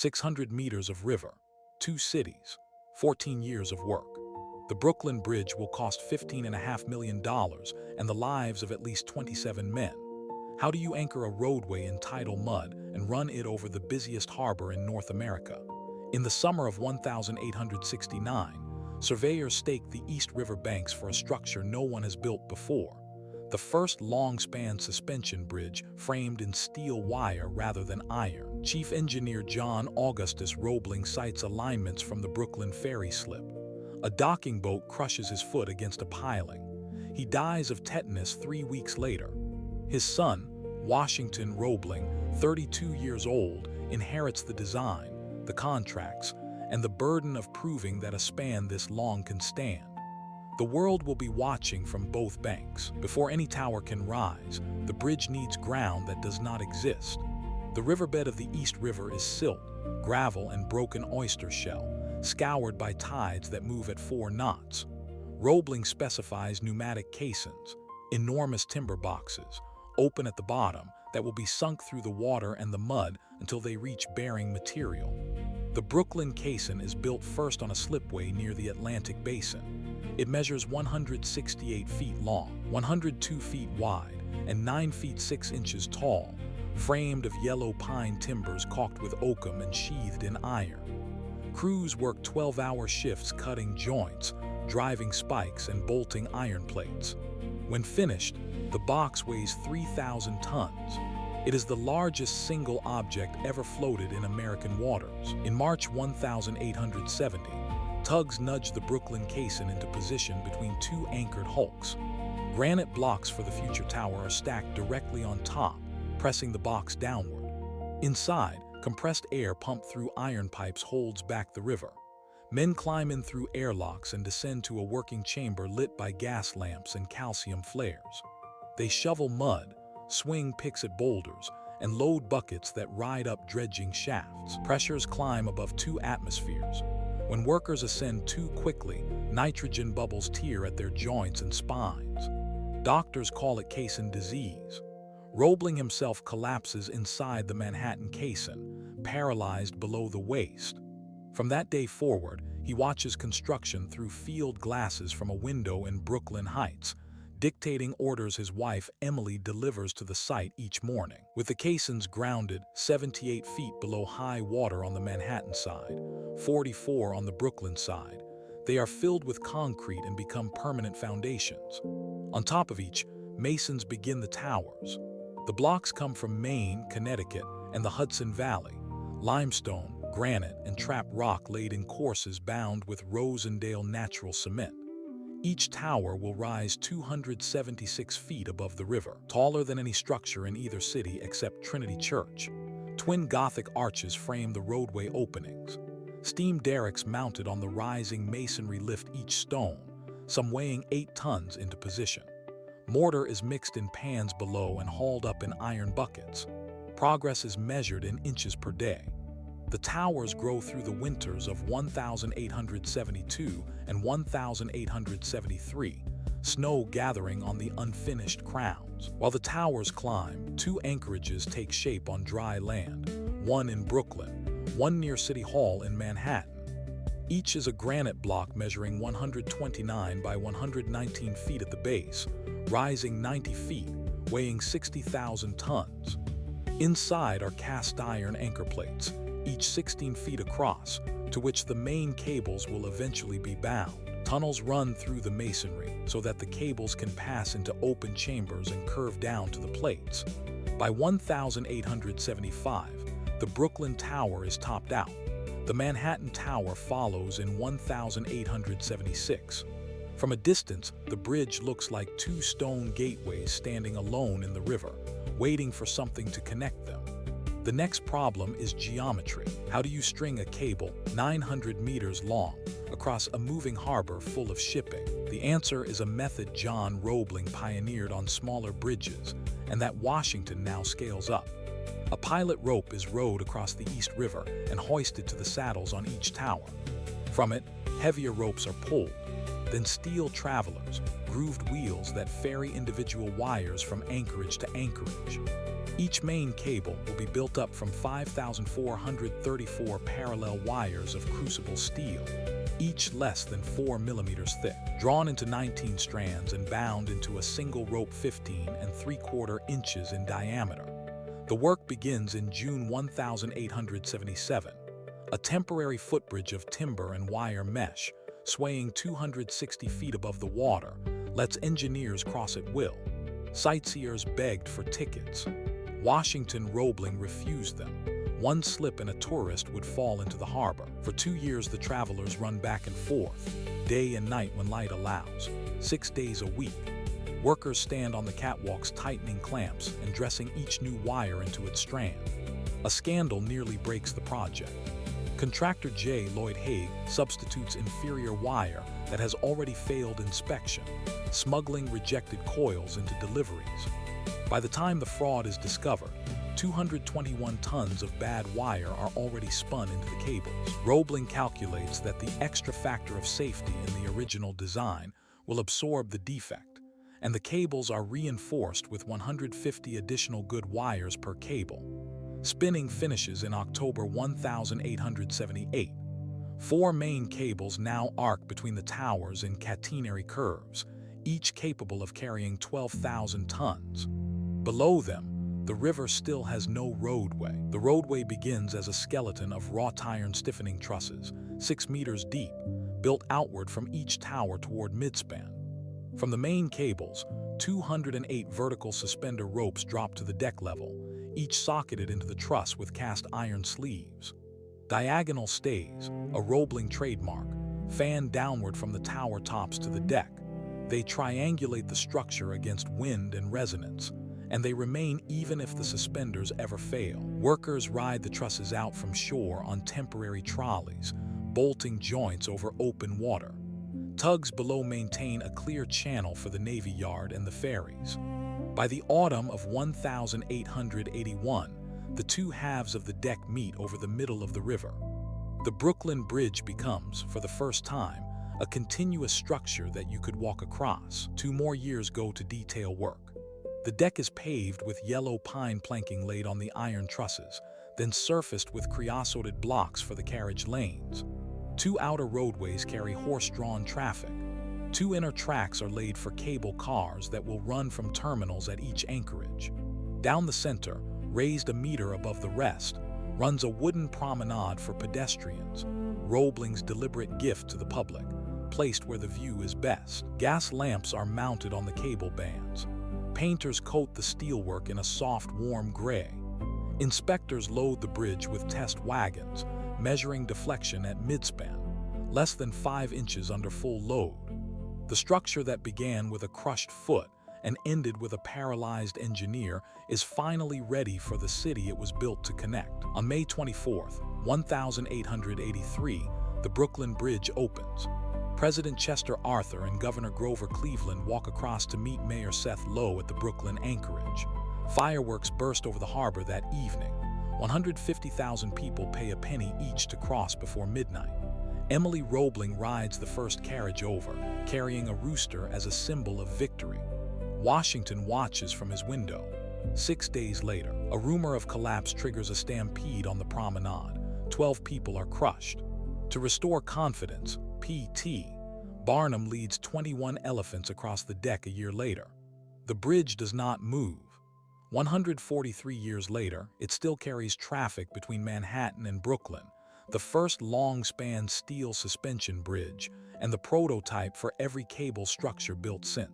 600 meters of river, 2 cities, 14 years of work. The Brooklyn Bridge will cost $15.5 million and the lives of at least 27 men. How do you anchor a roadway in tidal mud and run it over the busiest harbor in North America? In the summer of 1869, surveyors staked the East River banks for a structure no one has built before. The first long-span suspension bridge framed in steel wire rather than iron. Chief Engineer John Augustus Roebling cites alignments from the Brooklyn ferry slip. A docking boat crushes his foot against a piling. He dies of tetanus 3 weeks later. His son, Washington Roebling, 32 years old, inherits the design, the contracts, and the burden of proving that a span this long can stand. The world will be watching from both banks. Before any tower can rise, the bridge needs ground that does not exist. The riverbed of the East River is silt, gravel, and broken oyster shell, scoured by tides that move at 4 knots. Roebling specifies pneumatic caissons, enormous timber boxes, open at the bottom, that will be sunk through the water and the mud until they reach bearing material. The Brooklyn caisson is built first on a slipway near the Atlantic Basin. It measures 168 feet long, 102 feet wide, and 9 feet 6 inches tall, framed of yellow pine timbers caulked with oakum and sheathed in iron. Crews work 12-hour shifts cutting joints, driving spikes, and bolting iron plates. When finished, the box weighs 3,000 tons. It is the largest single object ever floated in American waters. In March 1870, tugs nudged the Brooklyn caisson into position between 2 anchored hulks. Granite blocks for the future tower are stacked directly on top, pressing the box downward. Inside, compressed air pumped through iron pipes holds back the river. Men climb in through airlocks and descend to a working chamber lit by gas lamps and calcium flares. They shovel mud, swing picks at boulders, and load buckets that ride up dredging shafts. Pressures climb above 2 atmospheres. When workers ascend too quickly, nitrogen bubbles tear at their joints and spines. Doctors call it caisson disease. Roebling himself collapses inside the Manhattan caisson, paralyzed below the waist. From that day forward, he watches construction through field glasses from a window in Brooklyn Heights, dictating orders his wife Emily delivers to the site each morning. With the caissons grounded 78 feet below high water on the Manhattan side, 44 on the Brooklyn side, they are filled with concrete and become permanent foundations. On top of each, masons begin the towers. The blocks come from Maine, Connecticut, and the Hudson Valley, limestone, granite, and trap rock laid in courses bound with Rosendale natural cement. Each tower will rise 276 feet above the river, taller than any structure in either city except Trinity Church. Twin Gothic arches frame the roadway openings. Steam derricks mounted on the rising masonry lift each stone, some weighing 8 tons, into position. Mortar is mixed in pans below and hauled up in iron buckets. Progress is measured in inches per day. The towers grow through the winters of 1872 and 1873, snow gathering on the unfinished crowns. While the towers climb, 2 anchorages take shape on dry land, one in Brooklyn, one near City Hall in Manhattan. Each is a granite block measuring 129 by 119 feet at the base, rising 90 feet, weighing 60,000 tons. Inside are cast iron anchor plates, each 16 feet across, to which the main cables will eventually be bound. Tunnels run through the masonry so that the cables can pass into open chambers and curve down to the plates. By 1875, the Brooklyn Tower is topped out. The Manhattan Tower follows in 1876. From a distance, the bridge looks like 2 stone gateways standing alone in the river, waiting for something to connect them. The next problem is geometry. How do you string a cable 900 meters long across a moving harbor full of shipping? The answer is a method John Roebling pioneered on smaller bridges, and that Washington now scales up. A pilot rope is rowed across the East River and hoisted to the saddles on each tower. From it, heavier ropes are pulled, then steel travelers, grooved wheels that ferry individual wires from anchorage to anchorage. Each main cable will be built up from 5,434 parallel wires of crucible steel, each less than 4 millimeters thick, drawn into 19 strands and bound into a single rope 15 3/4 inches in diameter. The work begins in June 1877. A temporary footbridge of timber and wire mesh, swaying 260 feet above the water, lets engineers cross at will. Sightseers begged for tickets. Washington Roebling refused them. One slip and a tourist would fall into the harbor. For 2 years, the travelers run back and forth, day and night when light allows, 6 days a week. Workers stand on the catwalks tightening clamps and dressing each new wire into its strand. A scandal nearly breaks the project. Contractor J. Lloyd Hague substitutes inferior wire that has already failed inspection, smuggling rejected coils into deliveries. By the time the fraud is discovered, 221 tons of bad wire are already spun into the cables. Roebling calculates that the extra factor of safety in the original design will absorb the defect, and the cables are reinforced with 150 additional good wires per cable. Spinning finishes in October 1878. 4 main cables now arc between the towers in catenary curves, each capable of carrying 12,000 tons. Below them, the river still has no roadway. The roadway begins as a skeleton of wrought iron stiffening trusses, 6 meters deep, built outward from each tower toward midspan. From the main cables, 208 vertical suspender ropes drop to the deck level, each socketed into the truss with cast iron sleeves. Diagonal stays, a Roebling trademark, fan downward from the tower tops to the deck. They triangulate the structure against wind and resonance, and they remain even if the suspenders ever fail. Workers ride the trusses out from shore on temporary trolleys, bolting joints over open water. Tugs below maintain a clear channel for the Navy Yard and the ferries. By the autumn of 1881, the two halves of the deck meet over the middle of the river. The Brooklyn Bridge becomes, for the first time, a continuous structure that you could walk across. 2 more years go to detail work. The deck is paved with yellow pine planking laid on the iron trusses, then surfaced with creosoted blocks for the carriage lanes. 2 outer roadways carry horse-drawn traffic. 2 inner tracks are laid for cable cars that will run from terminals at each anchorage. Down the center, raised a meter above the rest, runs a wooden promenade for pedestrians, Roebling's deliberate gift to the public, placed where the view is best. Gas lamps are mounted on the cable bands. Painters coat the steelwork in a soft, warm gray. Inspectors load the bridge with test wagons, measuring deflection at midspan, less than 5 inches under full load. The structure that began with a crushed foot and ended with a paralyzed engineer is finally ready for the city it was built to connect. On May 24, 1883, the Brooklyn Bridge opens. President Chester Arthur and Governor Grover Cleveland walk across to meet Mayor Seth Low at the Brooklyn anchorage. Fireworks burst over the harbor that evening. 150,000 people pay a penny each to cross before midnight. Emily Roebling rides the first carriage over, carrying a rooster as a symbol of victory. Washington watches from his window. 6 days later, a rumor of collapse triggers a stampede on the promenade. 12 people are crushed. To restore confidence, P.T. Barnum leads 21 elephants across the deck a year later. The bridge does not move. 143 years later, it still carries traffic between Manhattan and Brooklyn, the first long-span steel suspension bridge and the prototype for every cable structure built since.